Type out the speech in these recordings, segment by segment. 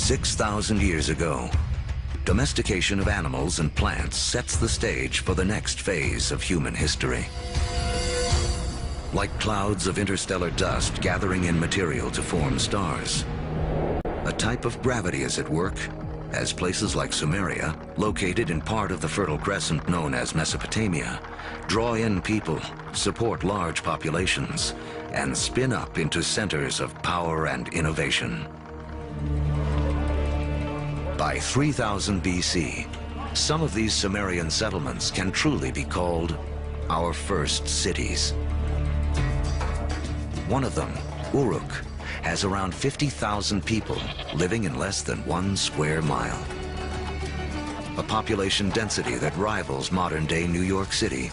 6,000 years ago, domestication of animals and plants sets the stage for the next phase of human history. Like clouds of interstellar dust gathering in material to form stars, a type of gravity is at work as places like Sumeria, located in part of the Fertile Crescent known as Mesopotamia, draw in people, support large populations, and spin up into centers of power and innovation. By 3000 BC, some of these Sumerian settlements can truly be called our first cities. One of them, Uruk, has around 50,000 people living in less than 1 square mile. A population density that rivals modern-day New York City.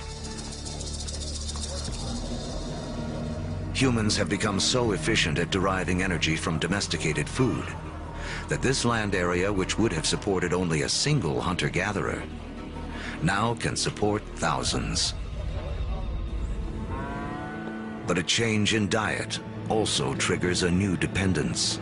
Humans have become so efficient at deriving energy from domesticated food that this land area, which would have supported only a single hunter-gatherer, now can support thousands. But a change in diet also triggers a new dependence.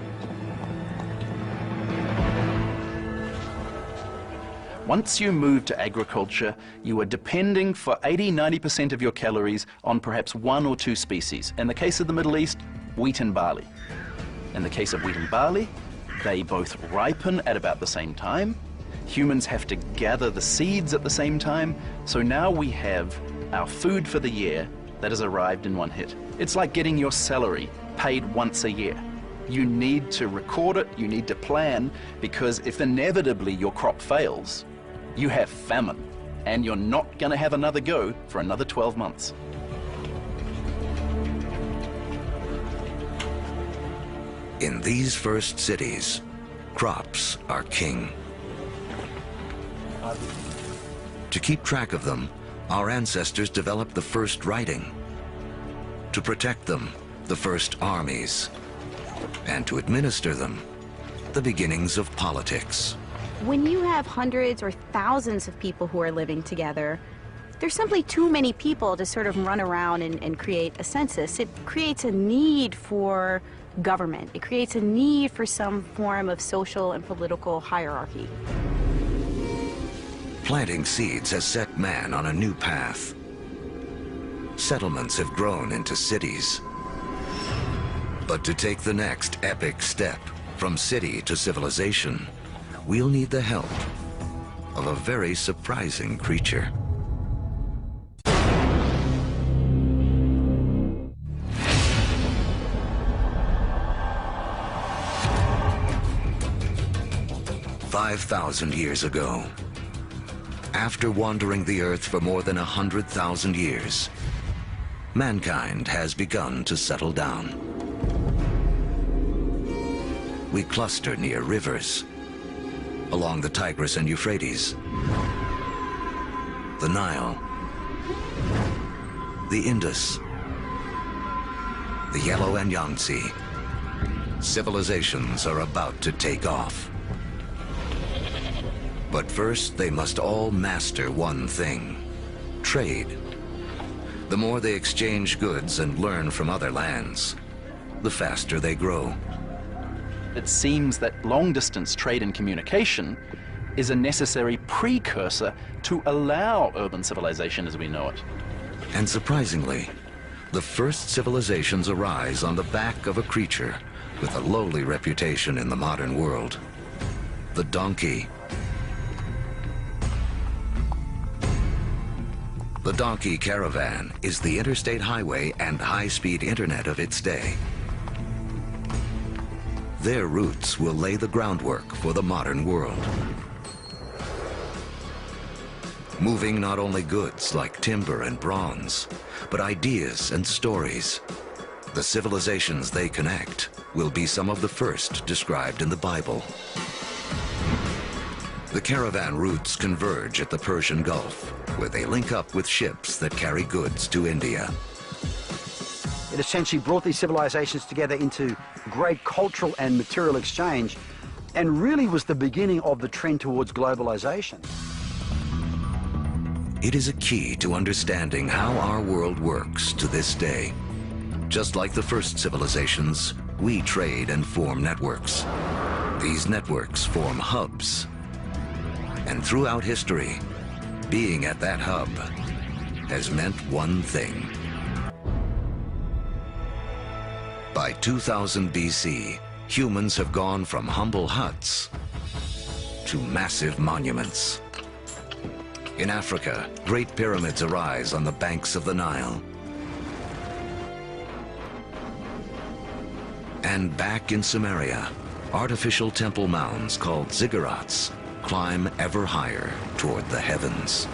Once you move to agriculture, you are depending for 80–90% of your calories on perhaps 1 or 2 species. In the case of the Middle East, wheat and barley. In the case of wheat and barley, they both ripen at about the same time. Humans have to gather the seeds at the same time. So now we have our food for the year that has arrived in one hit. It's like getting your salary paid once a year. You need to record it, you need to plan, because if inevitably your crop fails, you have famine, and you're not going to have another go for another 12 months. In these first cities, crops are king. To keep track of them, our ancestors developed the first writing. To protect them, the first armies. And to administer them, the beginnings of politics. When you have hundreds or thousands of people who are living together, there's simply too many people to sort of run around and create a census. It creates a need for government. It creates a need for some form of social and political hierarchy. Planting seeds has set man on a new path. Settlements have grown into cities. But to take the next epic step from city to civilization, we'll need the help of a very surprising creature. "5,000 years ago, after wandering the earth for more than 100,000 years, mankind has begun to settle down. We cluster near rivers, along the Tigris and Euphrates, the Nile, the Indus, the Yellow and Yangtze. Civilizations are about to take off. But first, they must all master one thing: trade. The more they exchange goods and learn from other lands, the faster they grow. It seems that long-distance trade and communication is a necessary precursor to allow urban civilization as we know it. And surprisingly, the first civilizations arise on the back of a creature with a lowly reputation in the modern world: the donkey. The donkey caravan is the interstate highway and high-speed internet of its day. Their routes will lay the groundwork for the modern world. Moving not only goods like timber and bronze, but ideas and stories. The civilizations they connect will be some of the first described in the Bible. The caravan routes converge at the Persian Gulf, where they link up with ships that carry goods to India. It essentially brought these civilizations together into great cultural and material exchange, and really was the beginning of the trend towards globalization. It is a key to understanding how our world works to this day. Just like the first civilizations, we trade and form networks. These networks form hubs. And throughout history, being at that hub has meant one thing. By 2000 BC, humans have gone from humble huts to massive monuments. In Africa, great pyramids arise on the banks of the Nile. And back in Sumeria, artificial temple mounds called ziggurats climb ever higher toward the heavens.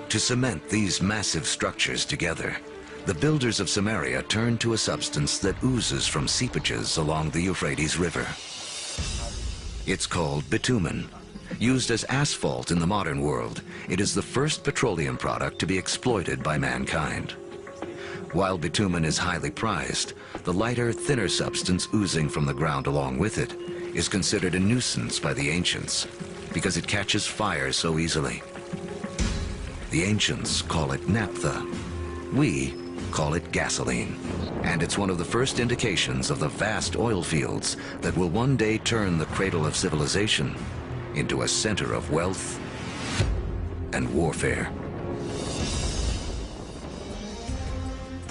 To cement these massive structures together, the builders of Sumeria turned to a substance that oozes from seepages along the Euphrates River. It's called bitumen. Used as asphalt in the modern world, it is the first petroleum product to be exploited by mankind. While bitumen is highly prized, the lighter, thinner substance oozing from the ground along with it is considered a nuisance by the ancients because it catches fire so easily. The ancients call it naphtha. We call it gasoline. And it's one of the first indications of the vast oil fields that will one day turn the cradle of civilization into a center of wealth and warfare.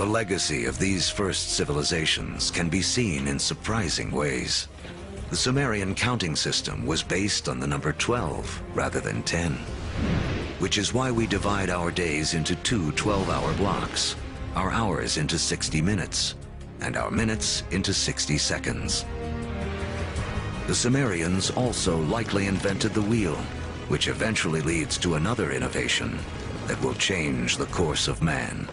The legacy of these first civilizations can be seen in surprising ways. The Sumerian counting system was based on the number 12 rather than 10, which is why we divide our days into two 12-hour blocks, our hours into 60 minutes, and our minutes into 60 seconds. The Sumerians also likely invented the wheel, which eventually leads to another innovation that will change the course of man.